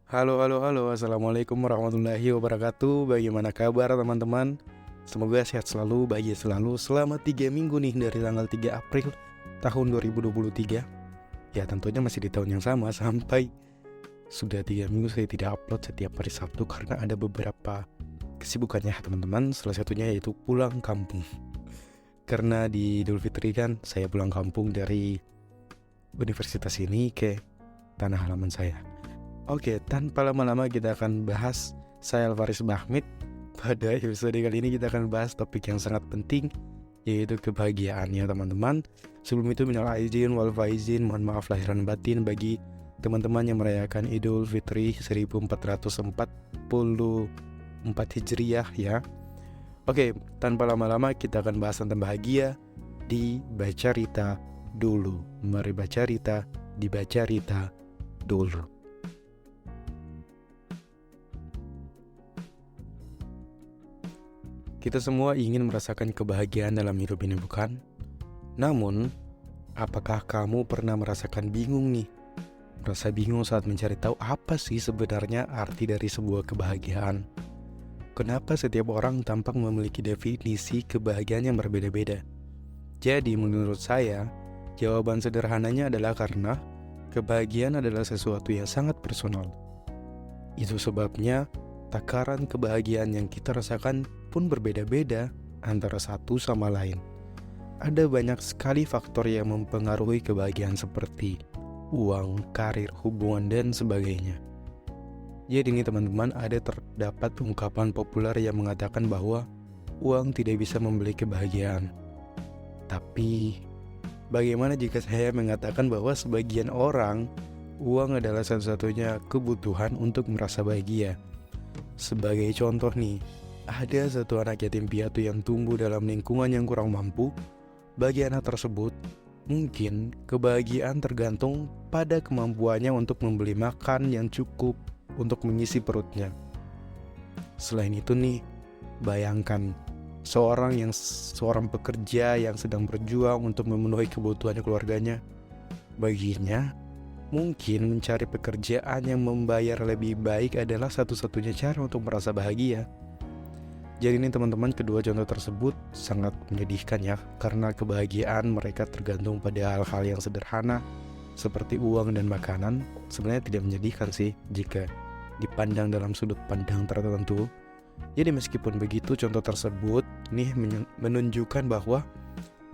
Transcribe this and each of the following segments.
Halo, halo, halo. Assalamualaikum warahmatullahi wabarakatuh. Bagaimana kabar teman-teman? Semoga sehat selalu, bahagia selalu. Selama 3 minggu nih dari tanggal 3 April tahun 2023. Ya tentunya masih di tahun yang sama sampai sudah 3 minggu saya tidak upload setiap hari Sabtu karena ada beberapa kesibukannya teman-teman. Salah satunya yaitu pulang kampung. Karena di Idul Fitri kan saya pulang kampung dari universitas ini ke tanah halaman saya. Oke, tanpa lama-lama kita akan bahas. Saya Alvaris Bahmid. Pada episode kali ini kita akan bahas topik yang sangat penting, yaitu kebahagiaan ya teman-teman. Sebelum itu minal aidin wal faizin, mohon maaf lahir dan batin bagi teman-teman yang merayakan Idul Fitri 1444 Hijriah ya. Oke, tanpa lama-lama kita akan bahas tentang bahagia di Baca Rita dulu. Mari baca Rita, dibaca Rita dulu. Kita semua ingin merasakan kebahagiaan dalam hidup ini, bukan? Namun, apakah kamu pernah merasakan bingung nih? Merasa bingung saat mencari tahu apa sih sebenarnya arti dari sebuah kebahagiaan? Kenapa setiap orang tampak memiliki definisi kebahagiaan yang berbeda-beda? Jadi menurut saya, jawaban sederhananya adalah karena kebahagiaan adalah sesuatu yang sangat personal. Itu sebabnya takaran kebahagiaan yang kita rasakan pun berbeda-beda antara satu sama lain. Ada banyak sekali faktor yang mempengaruhi kebahagiaan seperti uang, karir, hubungan, dan sebagainya. Jadi ini teman-teman, terdapat ungkapan populer yang mengatakan bahwa uang tidak bisa membeli kebahagiaan. Tapi bagaimana jika saya mengatakan bahwa sebagian orang uang adalah satu-satunya kebutuhan untuk merasa bahagia? Sebagai contoh nih, ada satu anak yatim piatu yang tumbuh dalam lingkungan yang kurang mampu. Bagi anak tersebut, mungkin kebahagiaan tergantung pada kemampuannya untuk membeli makan yang cukup untuk mengisi perutnya. Selain itu nih, bayangkan seorang pekerja yang sedang berjuang untuk memenuhi kebutuhan keluarganya. Baginya, mungkin mencari pekerjaan yang membayar lebih baik adalah satu-satunya cara untuk merasa bahagia. Jadi ini teman-teman, kedua contoh tersebut sangat menyedihkan ya, karena kebahagiaan mereka tergantung pada hal-hal yang sederhana seperti uang dan makanan. Sebenarnya tidak menyedihkan sih jika dipandang dalam sudut pandang tertentu. Jadi meskipun begitu, contoh tersebut nih menunjukkan bahwa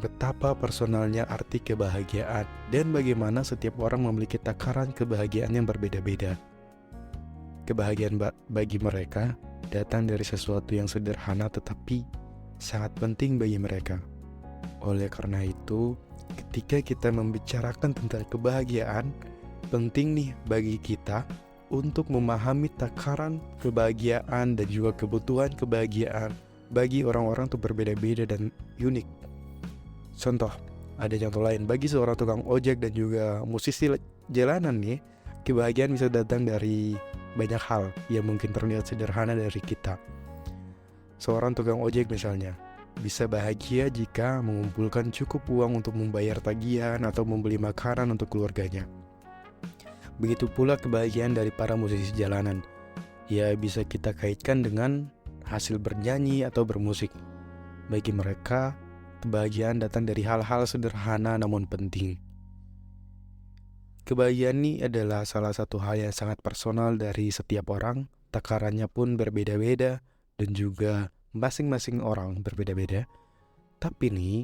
betapa personalnya arti kebahagiaan dan bagaimana setiap orang memiliki takaran kebahagiaan yang berbeda-beda. Kebahagiaan bagi mereka datang dari sesuatu yang sederhana tetapi sangat penting bagi mereka. Oleh karena itu, ketika kita membicarakan tentang kebahagiaan, penting nih bagi kita untuk memahami takaran kebahagiaan dan juga kebutuhan kebahagiaan bagi orang-orang itu berbeda-beda dan unik. Ada contoh lain, bagi seorang tukang ojek dan juga musisi jalanan nih, kebahagiaan bisa datang dari banyak hal yang mungkin terlihat sederhana dari kita. Seorang tukang ojek misalnya, bisa bahagia jika mengumpulkan cukup uang untuk membayar tagihan atau membeli makanan untuk keluarganya. Begitu pula kebahagiaan dari para musisi jalanan. Ya bisa kita kaitkan dengan hasil bernyanyi atau bermusik. Bagi mereka, kebahagiaan datang dari hal-hal sederhana namun penting. Kebahagiaan ini adalah salah satu hal yang sangat personal dari setiap orang. Takarannya pun berbeda-beda dan juga masing-masing orang berbeda-beda. Tapi nih,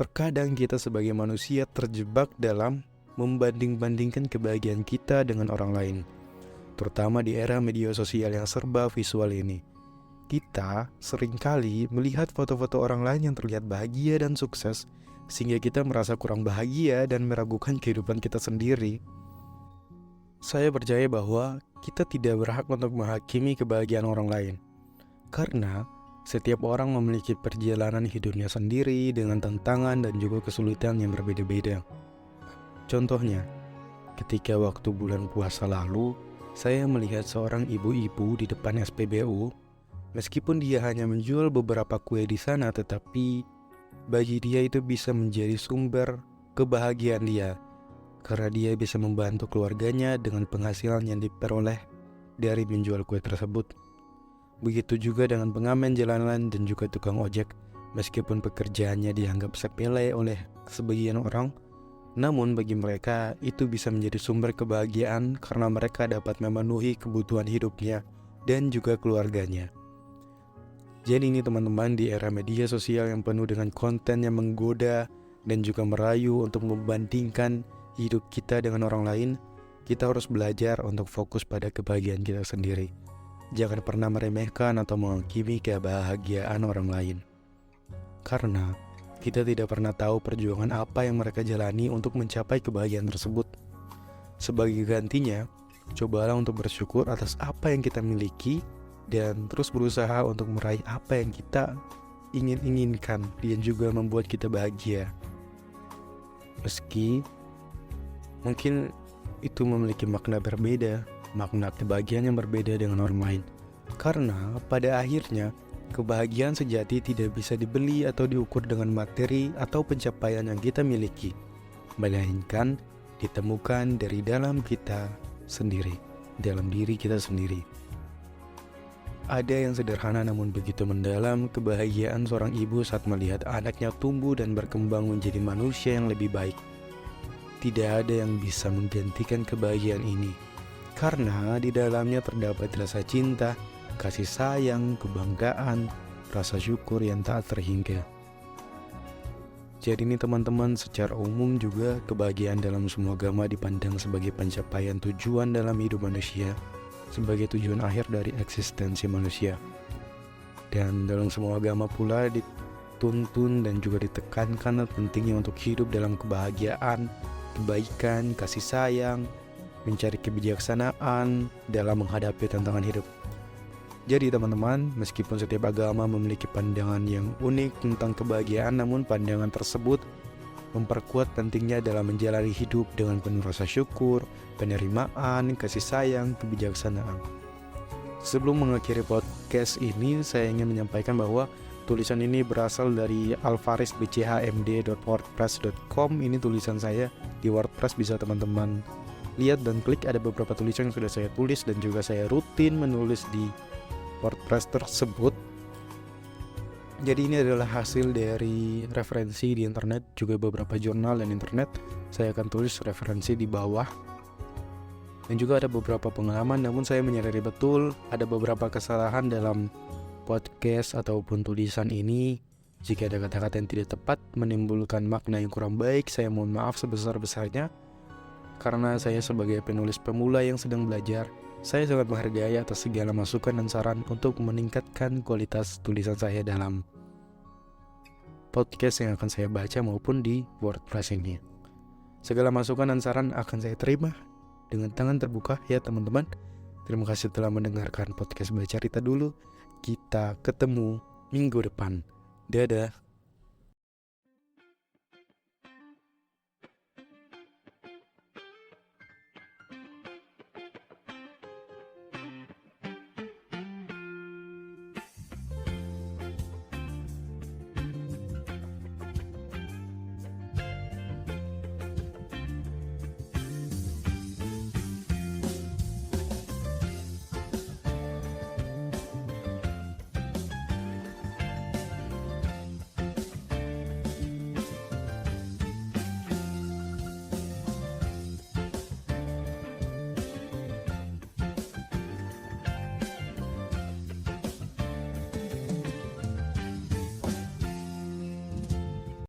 terkadang kita sebagai manusia terjebak dalam membanding-bandingkan kebahagiaan kita dengan orang lain. Terutama di era media sosial yang serba visual ini. Kita seringkali melihat foto-foto orang lain yang terlihat bahagia dan sukses, sehingga kita merasa kurang bahagia dan meragukan kehidupan kita sendiri. Saya percaya bahwa kita tidak berhak untuk menghakimi kebahagiaan orang lain, karena setiap orang memiliki perjalanan hidupnya sendiri dengan tantangan dan juga kesulitan yang berbeda-beda. Contohnya, ketika waktu bulan puasa lalu, saya melihat seorang ibu-ibu di depan SPBU. Meskipun dia hanya menjual beberapa kue di sana, tetapi bagi dia itu bisa menjadi sumber kebahagiaan dia, karena dia bisa membantu keluarganya dengan penghasilan yang diperoleh dari menjual kue tersebut. Begitu juga dengan pengamen jalanan dan juga tukang ojek. Meskipun pekerjaannya dianggap sepele oleh sebagian orang, namun bagi mereka itu bisa menjadi sumber kebahagiaan karena mereka dapat memenuhi kebutuhan hidupnya dan juga keluarganya. Jadi ini teman-teman, di era media sosial yang penuh dengan konten yang menggoda dan juga merayu untuk membandingkan hidup kita dengan orang lain, kita harus belajar untuk fokus pada kebahagiaan kita sendiri. Jangan pernah meremehkan atau menghakimi kebahagiaan orang lain. Karena kita tidak pernah tahu perjuangan apa yang mereka jalani untuk mencapai kebahagiaan tersebut. Sebagai gantinya, cobalah untuk bersyukur atas apa yang kita miliki dan terus berusaha untuk meraih apa yang kita inginkan dan juga membuat kita bahagia. Meski mungkin itu memiliki makna berbeda, makna kebahagiaan yang berbeda dengan orang lain. Karena pada akhirnya kebahagiaan sejati tidak bisa dibeli atau diukur dengan materi atau pencapaian yang kita miliki, melainkan ditemukan dari dalam kita sendiri, dalam diri kita sendiri. Ada yang sederhana namun begitu mendalam, kebahagiaan seorang ibu saat melihat anaknya tumbuh dan berkembang menjadi manusia yang lebih baik. Tidak ada yang bisa menggantikan kebahagiaan ini, karena di dalamnya terdapat rasa cinta, kasih sayang, kebanggaan, rasa syukur yang tak terhingga. Jadi ini teman-teman, secara umum juga kebahagiaan dalam semua agama dipandang sebagai pencapaian tujuan dalam hidup manusia, sebagai tujuan akhir dari eksistensi manusia. Dan dalam semua agama pula dituntun dan juga ditekankan pentingnya untuk hidup dalam kebahagiaan, kebaikan, kasih sayang, mencari kebijaksanaan dalam menghadapi tantangan hidup. Jadi teman-teman, meskipun setiap agama memiliki pandangan yang unik tentang kebahagiaan, namun pandangan tersebut memperkuat pentingnya dalam menjalani hidup dengan penuh rasa syukur, penerimaan, kasih sayang, kebijaksanaan. Sebelum mengakhiri podcast ini, saya ingin menyampaikan bahwa tulisan ini berasal dari alvarisbchmd.wordpress.com. Ini tulisan saya di WordPress, bisa teman-teman lihat dan klik. Ada beberapa tulisan yang sudah saya tulis dan juga saya rutin menulis di WordPress tersebut. Jadi ini adalah hasil dari referensi di internet, juga beberapa jurnal dan internet. Saya akan tulis referensi di bawah. Dan juga ada beberapa pengalaman, namun saya menyadari betul ada beberapa kesalahan dalam podcast ataupun tulisan ini. Jika ada kata-kata yang tidak tepat, menimbulkan makna yang kurang baik, saya mohon maaf sebesar-besarnya. Karena saya sebagai penulis pemula yang sedang belajar, saya sangat menghargai atas segala masukan dan saran untuk meningkatkan kualitas tulisan saya dalam podcast yang akan saya baca maupun di WordPress ini. Segala masukan dan saran akan saya terima dengan tangan terbuka ya teman-teman. Terima kasih telah mendengarkan podcast Baca Cerita dulu. Kita ketemu minggu depan. Dadah.